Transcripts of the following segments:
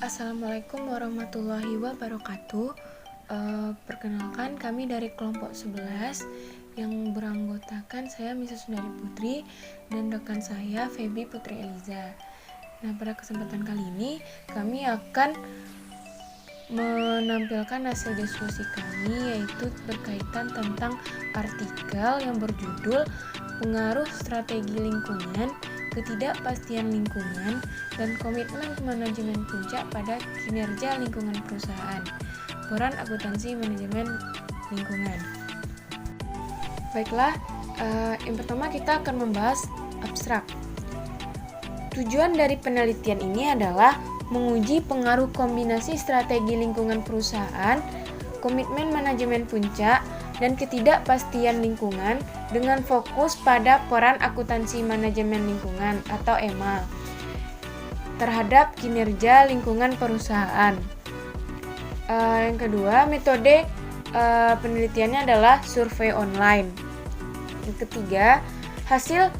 Assalamualaikum warahmatullahi wabarakatuh. Perkenalkan, kami dari kelompok 11 yang beranggotakan saya Misa Sundari Putri dan rekan saya Feby Putri Eliza. Nah, pada kesempatan kali ini kami akan menampilkan hasil diskusi kami, yaitu berkaitan tentang artikel yang berjudul Pengaruh Strategi Lingkungan, Ketidakpastian Lingkungan, dan Komitmen Manajemen Puncak pada Kinerja Lingkungan Perusahaan. Peran Akuntansi Manajemen Lingkungan. Baiklah, yang pertama kita akan membahas abstrak. Tujuan dari penelitian ini adalah menguji pengaruh kombinasi strategi lingkungan perusahaan, komitmen manajemen puncak, dan ketidakpastian lingkungan dengan fokus pada peran akuntansi manajemen lingkungan atau EMA terhadap kinerja lingkungan perusahaan. Yang kedua, metode penelitiannya adalah survei online. Yang ketiga, hasil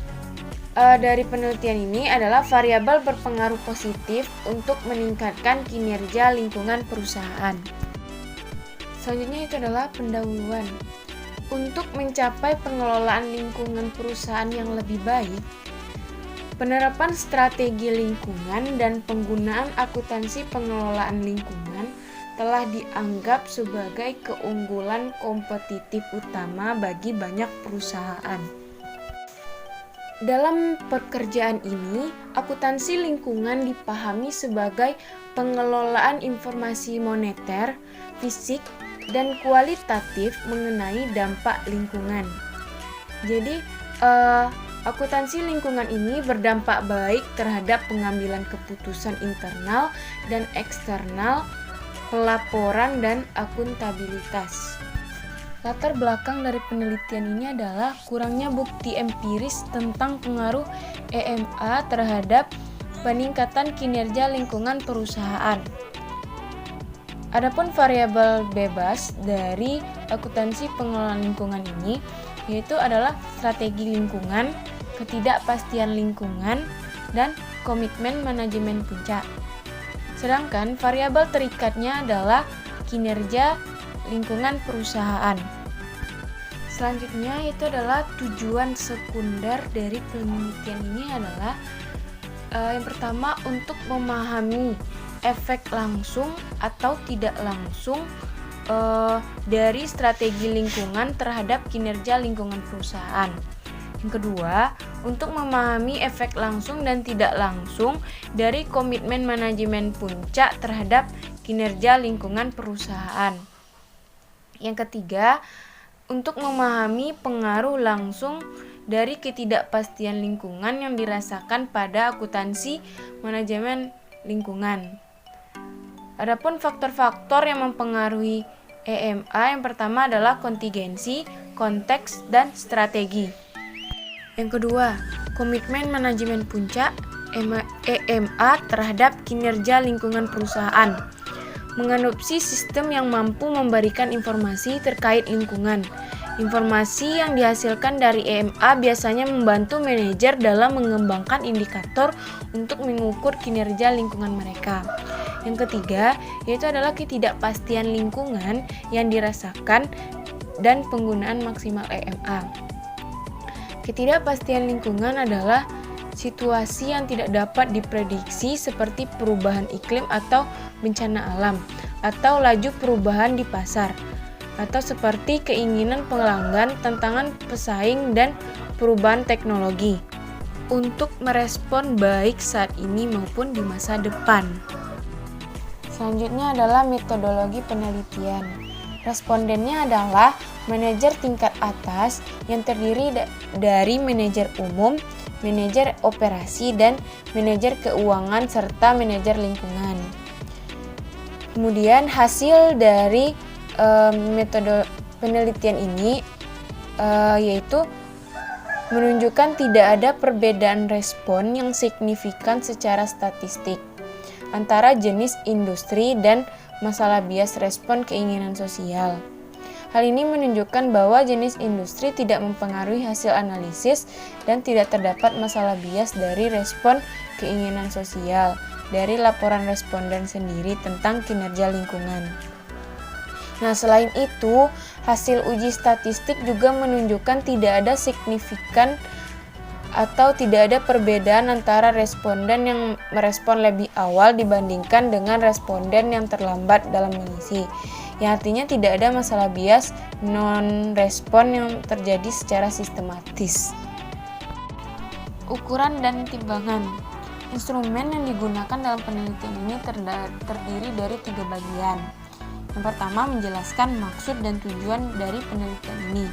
dari penelitian ini adalah variabel berpengaruh positif untuk meningkatkan kinerja lingkungan perusahaan. Selanjutnya itu adalah pendahuluan. Untuk mencapai pengelolaan lingkungan perusahaan yang lebih baik, penerapan strategi lingkungan dan penggunaan akuntansi pengelolaan lingkungan telah dianggap sebagai keunggulan kompetitif utama bagi banyak perusahaan. Dalam pekerjaan ini, akuntansi lingkungan dipahami sebagai pengelolaan informasi moneter, fisik, dan kualitatif mengenai dampak lingkungan. Jadi, akuntansi lingkungan ini berdampak baik terhadap pengambilan keputusan internal dan eksternal, pelaporan, dan akuntabilitas. Latar belakang dari penelitian ini adalah kurangnya bukti empiris tentang pengaruh EMA terhadap peningkatan kinerja lingkungan perusahaan. Adapun variabel bebas dari akuntansi pengelolaan lingkungan ini yaitu adalah strategi lingkungan, ketidakpastian lingkungan, dan komitmen manajemen puncak. Sedangkan variabel terikatnya adalah kinerja lingkungan perusahaan. Selanjutnya itu adalah tujuan sekunder dari penelitian ini adalah yang pertama, untuk memahami efek langsung atau tidak langsung dari strategi lingkungan terhadap kinerja lingkungan perusahaan. Yang kedua, untuk memahami efek langsung dan tidak langsung dari komitmen manajemen puncak terhadap kinerja lingkungan perusahaan. Yang ketiga, untuk memahami pengaruh langsung dari ketidakpastian lingkungan yang dirasakan pada akuntansi manajemen lingkungan. Adapun faktor-faktor yang mempengaruhi EMA yang pertama adalah kontingensi, konteks, dan strategi. Yang kedua, komitmen manajemen puncak EMA terhadap kinerja lingkungan perusahaan. Mengadopsi sistem yang mampu memberikan informasi terkait lingkungan. Informasi yang dihasilkan dari EMA biasanya membantu manajer dalam mengembangkan indikator untuk mengukur kinerja lingkungan mereka. Yang ketiga, yaitu adalah ketidakpastian lingkungan yang dirasakan dan penggunaan maksimal EMA. Ketidakpastian lingkungan adalah situasi yang tidak dapat diprediksi seperti perubahan iklim atau bencana alam, atau laju perubahan di pasar, atau seperti keinginan pelanggan, tantangan pesaing, dan perubahan teknologi untuk merespon baik saat ini maupun di masa depan. Selanjutnya adalah metodologi penelitian. Respondennya adalah manajer tingkat atas yang terdiri dari manajer umum, manajer operasi, dan manajer keuangan serta manajer lingkungan. Kemudian hasil dari metode penelitian ini yaitu menunjukkan tidak ada perbedaan respon yang signifikan secara statistik antara jenis industri dan masalah bias respon keinginan sosial. Hal ini menunjukkan bahwa jenis industri tidak mempengaruhi hasil analisis dan tidak terdapat masalah bias dari respon keinginan sosial. dari laporan responden sendiri tentang kinerja lingkungan. Nah, selain itu, hasil uji statistik juga menunjukkan tidak ada signifikan atau tidak ada perbedaan antara responden yang merespon lebih awal dibandingkan dengan responden yang terlambat dalam mengisi. Yang artinya tidak ada masalah bias non-respon yang terjadi secara sistematis. Ukuran dan timbangan. Instrumen yang digunakan dalam penelitian ini terdiri dari 3 bagian. Yang pertama, menjelaskan maksud dan tujuan dari penelitian ini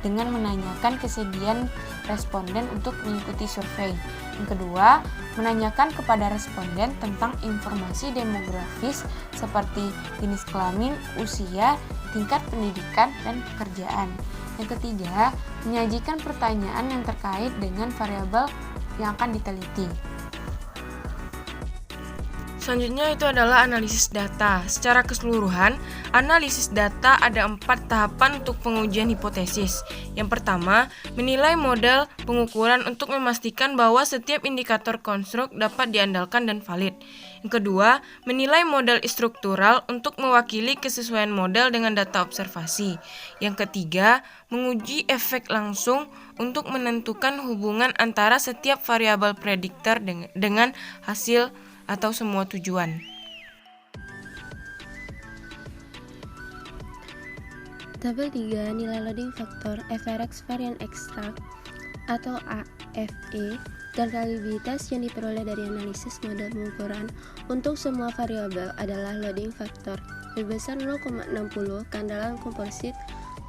dengan menanyakan kesediaan responden untuk mengikuti survei. Yang kedua, menanyakan kepada responden tentang informasi demografis seperti jenis kelamin, usia, tingkat pendidikan, dan pekerjaan. Yang ketiga, menyajikan pertanyaan yang terkait dengan variabel yang akan diteliti. Selanjutnya itu adalah analisis data. Secara keseluruhan, analisis data ada 4 tahapan untuk pengujian hipotesis. Yang pertama, menilai model pengukuran untuk memastikan bahwa setiap indikator konstruk dapat diandalkan dan valid. Yang kedua, menilai model struktural untuk mewakili kesesuaian model dengan data observasi. Yang ketiga, menguji efek langsung untuk menentukan hubungan antara setiap variabel prediktor dengan hasil atau semua tujuan. Tabel 3, nilai loading factor, average variance extract atau AFE, dan reliabilitas yang diperoleh dari analisis model pengukuran untuk semua variabel adalah loading factor lebih besar 0,60, keandalan komposit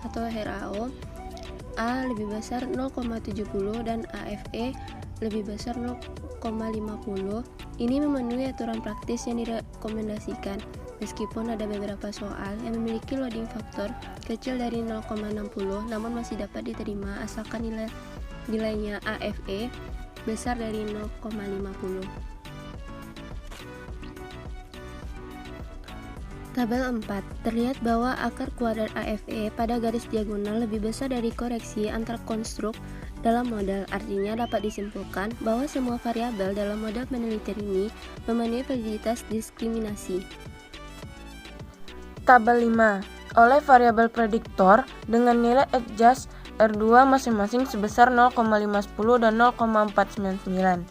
atau RAO, A lebih besar 0,70, dan AFE lebih besar 0,50. Ini memenuhi aturan praktis yang direkomendasikan, meskipun ada beberapa soal yang memiliki loading factor kecil dari 0,60 namun masih dapat diterima asalkan nilainya AFE besar dari 0,50. Tabel 4, terlihat bahwa akar kuadrat AFE pada garis diagonal lebih besar dari koreksi antar konstruk dalam model. Artinya dapat disimpulkan bahwa semua variabel dalam model penelitian ini memenuhi validitas diskriminasi. Tabel 5, oleh variabel prediktor dengan nilai adjust R2 masing-masing sebesar 0,510 dan 0,499.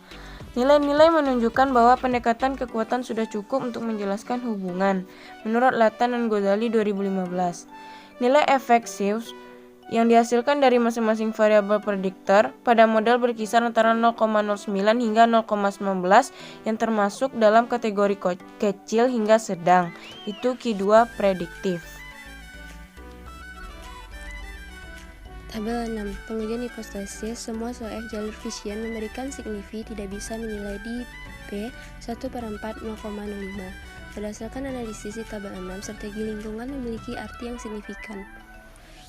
Nilai-nilai menunjukkan bahwa pendekatan kekuatan sudah cukup untuk menjelaskan hubungan menurut Lathan dan Ghazali 2015. Nilai efektif yang dihasilkan dari masing-masing variabel prediktor pada model berkisar antara 0,09 hingga 0,19 yang termasuk dalam kategori kecil hingga sedang, itu Q2 prediktif. Tabel 6, pengujian hipotesis, semua SOF jalur Fission memberikan signifi tidak bisa menilai di P 1/4 0,05. Berdasarkan analisis di tabel 6, strategi lingkungan memiliki arti yang signifikan.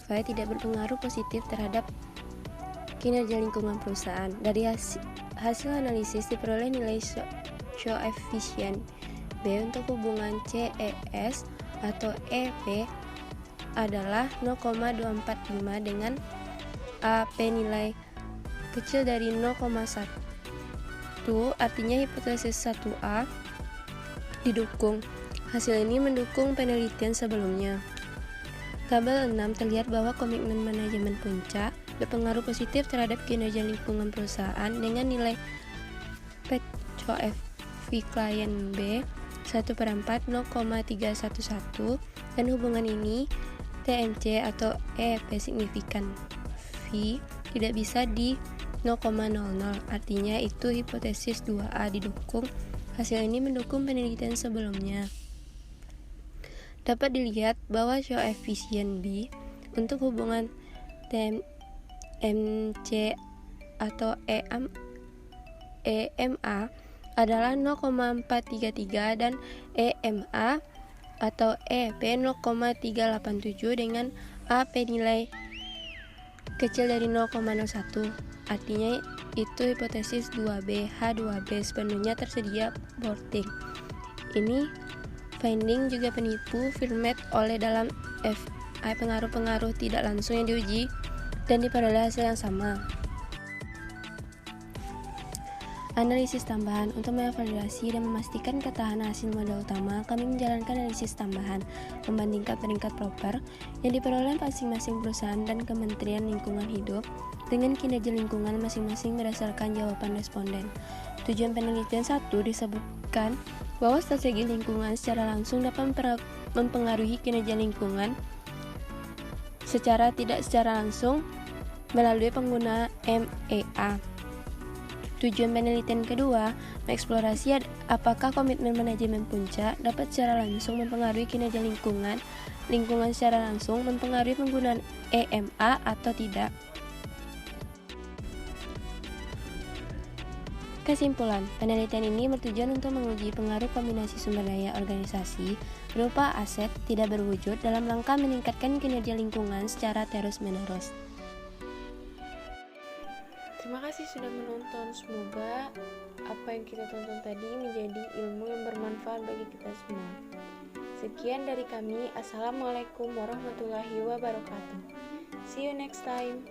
Supaya tidak berpengaruh positif terhadap kinerja lingkungan perusahaan. Dari hasil analisis diperoleh nilai coefisien B untuk hubungan CES atau EP adalah 0,245 dengan AP nilai kecil dari 0,1, artinya hipotesis 1A didukung. Hasil ini mendukung penelitian sebelumnya. Tabel 6 terlihat bahwa komitmen manajemen puncak berpengaruh positif terhadap kinerja lingkungan perusahaan dengan nilai PCOF-klien B 1/4 0,311 dan hubungan ini TMC atau EP signifikan V tidak bisa di 0,00, artinya itu hipotesis 2A didukung. Hasil ini mendukung penelitian sebelumnya. Dapat dilihat bahwa koefisien B untuk hubungan TMC atau EMA adalah 0,433 dan EMA atau EP 0,387 dengan AP nilai kecil dari 0,01. Artinya itu hipotesis 2B, H2B sepenuhnya tersedia boarding. Ini finding juga penipu Fermat oleh dalam FI pengaruh-pengaruh tidak langsung yang diuji dan diperoleh hasil yang sama. Analisis tambahan. Untuk mengevaluasi dan memastikan ketahanan hasil modal utama, kami menjalankan analisis tambahan, membandingkan peringkat proper yang diperoleh masing-masing perusahaan dan Kementerian Lingkungan Hidup dengan kinerja lingkungan masing-masing berdasarkan jawaban responden. Tujuan penelitian 1 disebutkan bahwa strategi lingkungan secara langsung dapat mempengaruhi kinerja lingkungan secara tidak secara langsung melalui pengguna MEA. Tujuan penelitian kedua, mengeksplorasi apakah komitmen manajemen puncak dapat secara langsung mempengaruhi kinerja lingkungan secara langsung mempengaruhi penggunaan EMA atau tidak. Kesimpulan, penelitian ini bertujuan untuk menguji pengaruh kombinasi sumber daya organisasi berupa aset tidak berwujud dalam rangka meningkatkan kinerja lingkungan secara terus-menerus. Terima kasih sudah menonton. Semoga apa yang kita tonton tadi menjadi ilmu yang bermanfaat bagi kita semua. Sekian dari kami. Assalamualaikum warahmatullahi wabarakatuh. See you next time.